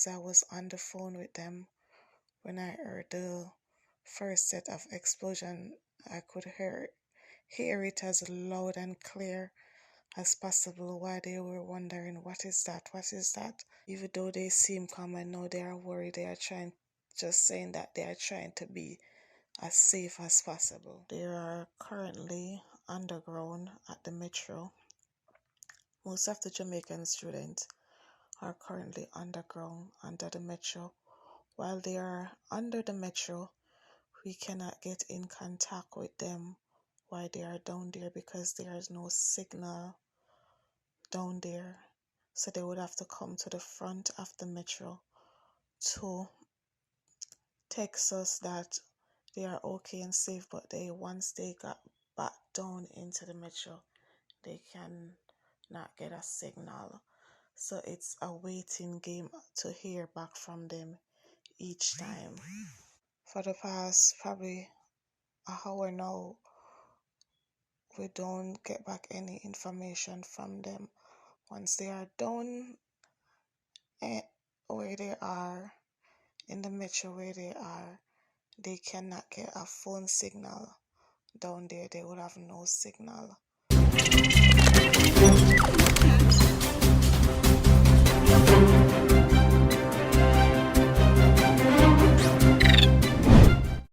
I was on the phone with them when I heard the first set of explosion. I could hear it as loud and clear as possible, while they were wondering, what is that? What is that? Even though they seem calm, I know they are worried. They are just saying that they are trying to be as safe as possible. They are currently underground at the metro. Most of the Jamaican students are currently underground under the metro. While they are under the metro, we cannot get in contact with them while they are down there because there is no signal down there. So they would have to come to the front of the metro to text us that they are okay and safe, but once they got back down into the metro, they can not get a signal. So it's a waiting game to hear back from them each time. For the past probably an hour now, we don't get back any information from them. Once they are down where they are, in the metro where they are, they cannot get a phone signal down there. They would have no signal.